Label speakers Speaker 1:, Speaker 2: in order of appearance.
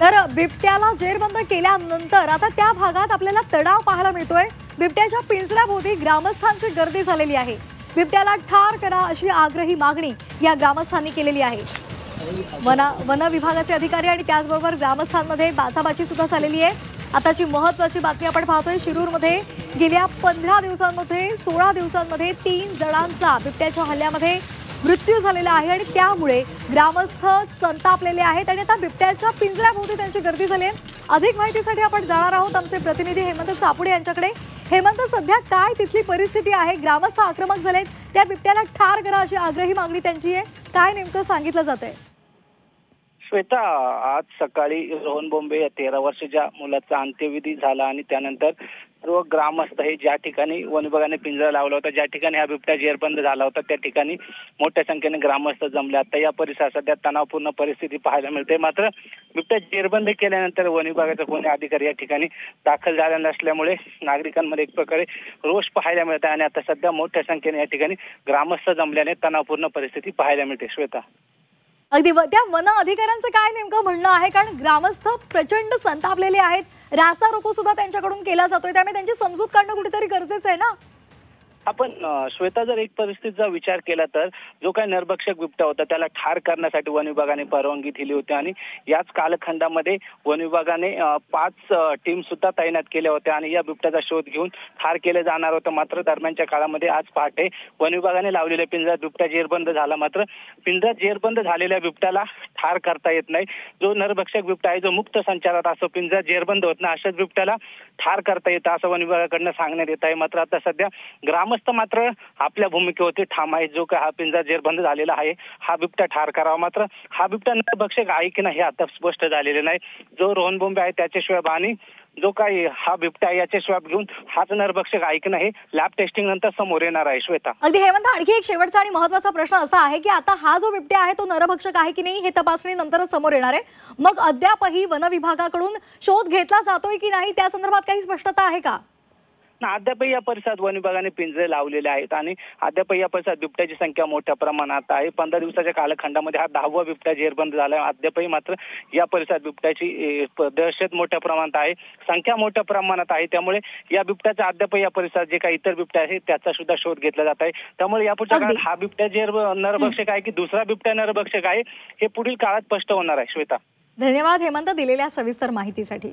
Speaker 1: तर बिबट्याला जेरबंद केल्यानंतर आता त्या भागात आपल्याला तणाव पाहायला मिळतोय। बिबट्याच्या पिंजऱ्याभोवती ग्रामस्थांची गर्दी झालेली आहे। बिबट्याला ठार करा अशी आग्रही मागणी या ग्रामस्थांनी केलेली आहे। वन विभागाचे अधिकारी आणि त्याचबरोबर ग्रामस्थांमध्ये बाचाबाची सुद्धा झालेली आहे। आताची महत्त्वाची बातमी आपण पाहतोय। शिरूरमध्ये गेल्या 15 दिवसांमध्ये 16 दिवसांमध्ये 3 जणांचा बिबट्याच्या हल्ल्यामध्ये मृत्यू झालेला आहे आणि त्यामुळे ग्रामस्थ संतापलेले आहेत आणि आता बिबट्याच्या पिंजऱ्याभोवती त्यांची गर्दी झाली आहे। अधिक माहितीसाठी आपण जाणार आहोत आमचे प्रतिनिधी हेमंत चापुडे यांच्याकडे। हेमंत, सध्या काय तिथली परिस्थिती आहे? ग्रामस्थ आक्रमक झालेत, त्या बिबट्याला ठार करा अशी आग्रही मागणी त्यांची आहे, काय नेमकं सांगितलं जातंय?
Speaker 2: श्वेता, आज सकाळी रोहन बोंबे या 13 वर्षाच्या मुलाचा अंत्यविधी झाला आणि त्यानंतर सर्व ग्रामस्थ हे ज्या ठिकाणी वन विभागाने पिंजरा लावला होता, ज्या ठिकाणी हा बिबट्या जेरबंद झाला होता, त्या ठिकाणी मोठ्या संख्येने ग्रामस्थ जमले। आता या परिसरात सध्या तणावपूर्ण परिस्थिती पाहायला मिळते। मात्र बिबट्या जेरबंद केल्यानंतर वन विभागाचे कोणी अधिकारी या ठिकाणी दाखल झाले नसल्यामुळे नागरिकांमध्ये एक प्रकारे रोष पाहायला मिळत आहे आणि आता सध्या मोठ्या संख्येने या ठिकाणी ग्रामस्थ जमल्याने तणावपूर्ण परिस्थिती पाहायला मिळते। श्वेता,
Speaker 1: अगदी त्या वन अधिकाऱ्यांचं काय नेमकं म्हणणं आहे? कारण ग्रामस्थ प्रचंड संतापलेले आहेत, रास्ता रोको सुद्धा त्यांच्याकडून केला जातोय, त्यामुळे त्यांची समजूत काढणं कुठेतरी गरजेचं आहे ना?
Speaker 2: आपण श्वेता, जर एक परिस्थितीचा विचार केला तर जो काही नरभक्षक बिबट्या होता त्याला ठार करण्यासाठी वन विभागाने परवानगी दिली होती आणि याच कालखंडामध्ये वन विभागाने 5 टीम सुद्धा तैनात केल्या होत्या आणि या बिबट्याचा शोध घेऊन ठार केले जाणार होतं। मात्र दरम्यानच्या काळामध्ये आज पहाटे वन विभागाने लावलेल्या पिंजऱ्यात बिबट्या जेरबंद झाला। मात्र पिंजऱ्यात जेरबंद झालेल्या बिबट्याला ठार करता येत नाही। जो नरभक्षक बिबट्या आहे, जो मुक्त संचारात असो, पिंजऱ्यात जेरबंद होत नाही, अशाच बिबट्याला ठार करता येतं असं वन विभागाकडनं सांगण्यात येत आहे। मात्र आता सध्या ग्रामस्थ मात्र आपल्या भूमिकेवरती ठाम आहे। जो काय हा पिंजरा जेरबंद झालेला आहे, हा बिबट्या ठार करावा। मात्र हा बिबट्या नरभक्षक आहे की नाही हे आता स्पष्ट झालेले नाही। जो रोहन बोंबे आहे त्याच्याशिवाय आणि जो काही हा बिबट्या याच्याशिवाय घेऊन हाच नरभक्षक आहे की नाही लॅब टेस्टिंग नंतर समोर येणार आहे। श्वेता,
Speaker 1: अगदी हेमंत, आणखी एक शेवटचा आणि महत्त्वाचा प्रश्न असा आहे की आता हा जो बिबट्या आहे तो नरभक्षक आहे की नाही हे तपासणीनंतरच समोर येणार आहे। मग अद्यापही वन विभागाकडून शोध घेतला जातोय की नाही त्या संदर्भात काही स्पष्टता आहे का?
Speaker 2: अद्यापही या परिसरात वन विभागाने पिंजरे लावलेले आहेत आणि अद्यापही या परिसरात बिबट्याची संख्या मोठ्या प्रमाणात आहे। 15 दिवसाच्या कालखंडामध्ये हा 10वा बिबट्या जेरबंद झाला। अद्यापही मात्र या परिसरात बिबट्याची दहशत मोठ्या प्रमाणात आहे, संख्या मोठ्या प्रमाणात आहे। त्यामुळे या बिबट्याचा अद्यापही या परिसरात जे काही इतर बिबट्या आहेत त्याचा सुद्धा शोध घेतला जात आहे। त्यामुळे यापुढच्या काळात हा बिबट्या नरभक्षक आहे की दुसरा बिबट्या नरभक्षक आहे हे पुढील काळात स्पष्ट होणार आहे। श्वेता,
Speaker 1: धन्यवाद हेमंत दिलेल्या सविस्तर माहितीसाठी।